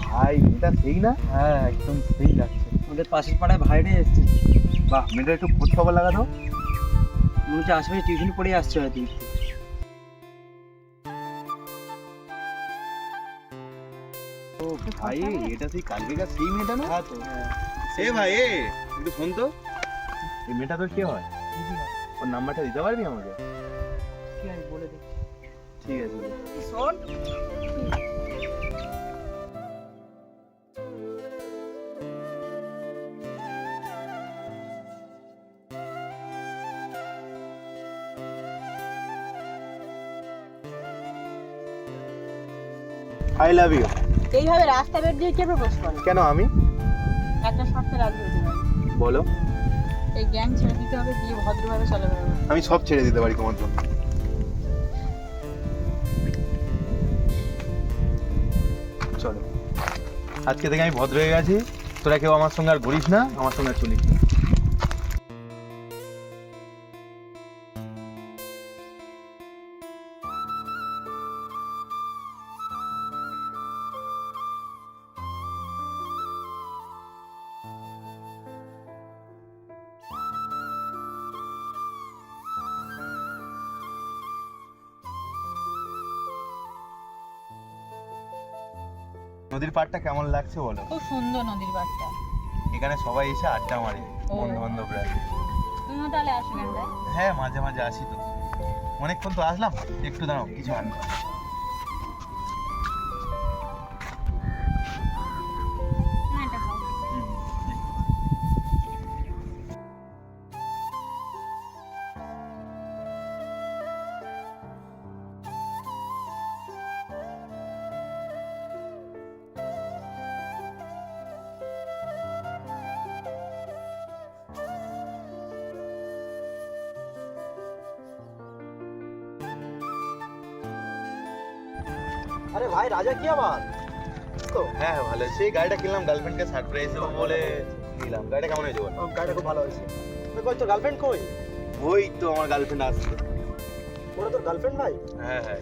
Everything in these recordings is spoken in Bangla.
ভাই এটা সেই না? হ্যাঁ একদম সেই লাগছে। আমাদের পাশের পাড়ায় ভাইরে এসছে। বাহ, মেয়েটা একটু খোঁজ খবর লাগাতো। মনে হচ্ছে আশেপাশে টিউশন পড়ে আসছে হয়তো। ও ভাই, এটা সেই কালকেকার সেই মেয়েটা না? হ্যাঁ তো। এ ভাই, একটু শোন তো, এই মেয়েটা তোর কে হয়? ওর নাম্বারটা দিতে পারবি আমাকে? কি আমি বলে দিচ্ছি। ঠিক আছে। শোন, আই লাভ ইউ। এইভাবে রাস্তা বের দিয়ে কে প্রপোজ করে? কেন আমি? একটা শর্তে রাজি হতে পারি। বলো। এই গ্যাং ছেড়ে দিতে হবে, দিয়ে ভদ্রভাবে চলে বেরোবে। আমি সব ছেড়ে দিতে পারি তোমার জন্য। চলো, আজকে থেকে আমি ভদ্র হয়ে গেছি। তোরা কেউ আমার সঙ্গে আর ঘুরিস না, আমার সঙ্গে আর চলিস না। নদীর পাড়টা কেমন লাগছে বলো? খুব সুন্দর নদীর পাড়টা। এখানে সবাই এসে আড্ডা মারে, ও। বন্ধু বান্ধবরা। তুমিও তাহলে আসো এখানটায়। হ্যাঁ, মাঝে মাঝে আসি তো। অনেকক্ষণ তো আসলাম, একটু দাঁড়াও, কিছু আনবো। এটা খাও। আরে ভাই রাজা কি আবার? তো হ্যাঁ, ভালো আছে। সেই গাড়িটা কিনলাম গার্লফ্রেন্ডকে সারপ্রাইজ দেবো বলে নিলাম। গাড়িটা কেমন হয়েছে বল? গাড়িটা খুব ভালো হয়েছে। কই তোর গার্লফ্রেন্ড কই? ওই তো আমার গার্লফ্রেন্ড আসছে। ওরা তোর গার্লফ্রেন্ড ভাই? হ্যাঁ হ্যাঁ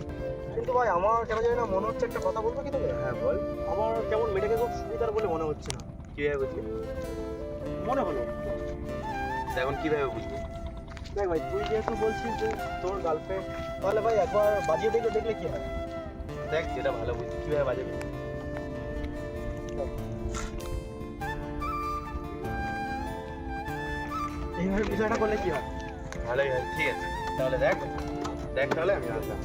কিন্তু ভাই আমার কেন জানি না মনে হচ্ছে, একটা কথা বলবো কি তোকে? হ্যাঁ, বল। আমার কেমন মেয়েটাকে খুব সুবিধার বলে মনে হচ্ছে না। কিভাবে বুঝলি? মনে হলো। এখন কিভাবে বুঝবি? দেখ ভাই, তুই যেহেতু বলছিস যে তোর গার্লফ্রেন্ড, তাহলে ভাই একবার বাজিয়ে দেখলে কি হয়? দেখ, যেটা ভালো বুঝবি, কিভাবে বাজাবি? এইভাবে বিষয়টা করলে কি হয়? ভালোই হয়, ঠিক আছে। তাহলে দেখ দেখ, তাহলে আমি আসলাম।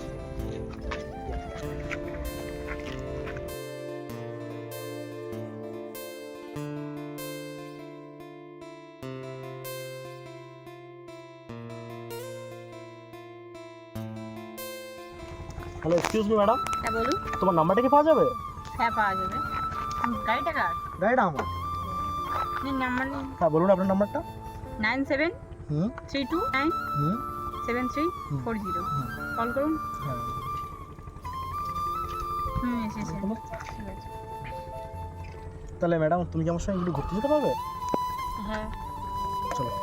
হ্যালো, এক্সকিউজ মি ম্যাডাম, হ্যাঁ বলুন। তোমার নাম্বারটা কি পাওয়া যাবে? হ্যাঁ পাওয়া যাবে। গাড়িটা কার? গাড়িটা আমার। নিন নাম্বার নিন। হ্যাঁ বলুন আপনার নাম্বারটা। 9732973730 কল করুন। হ্যাঁ। এসেছে। ঠিক আছে। তাহলে ম্যাডাম, তুমি কি আমার সঙ্গে একটু ঘুরতে যেতে পারবে? হ্যাঁ। চলো।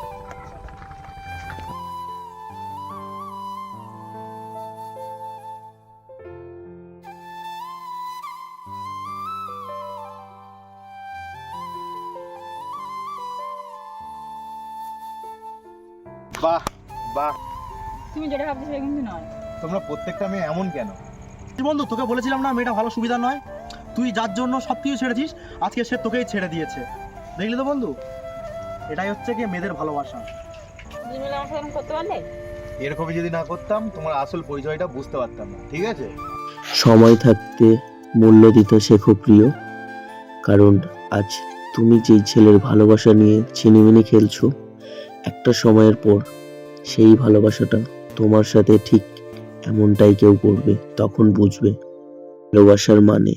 বাহ বাহ, তুমি যেটা ভাবছো সেটা কিন্তু নয়। তোমরা প্রত্যেকটা মেয়ে এমন কেন? বন্ধু, তোকে বলেছিলাম না মেয়েটা ভালো সুবিধা নয়? তুই যার জন্য সব কিছু ছেড়েছিস, আজকে সে তোকেই ছেড়ে দিয়েছে। দেখলি তো বন্ধু, এটাই হচ্ছে কি মেয়েদের ভালোবাসা। তুমি মিলে আমার সাথে করতে পারলে? এরকমই যদি না করতাম, তোমার আসল পরিচয়টা বুঝতে পারতাম না, ঠিক আছে? সময় থাকতে মূল্য দিতে শেখো প্রিয়, কারণ আজ তুমি যেই ছেলের ভালোবাসা নিয়ে ছিনিমিনি খেলছো, একটা সময়ের পর সেই ভালোবাসাটা তোমার সাথে ঠিক এমনটাই কেউ করবে। তখন বুঝবে ভালোবাসার মানে।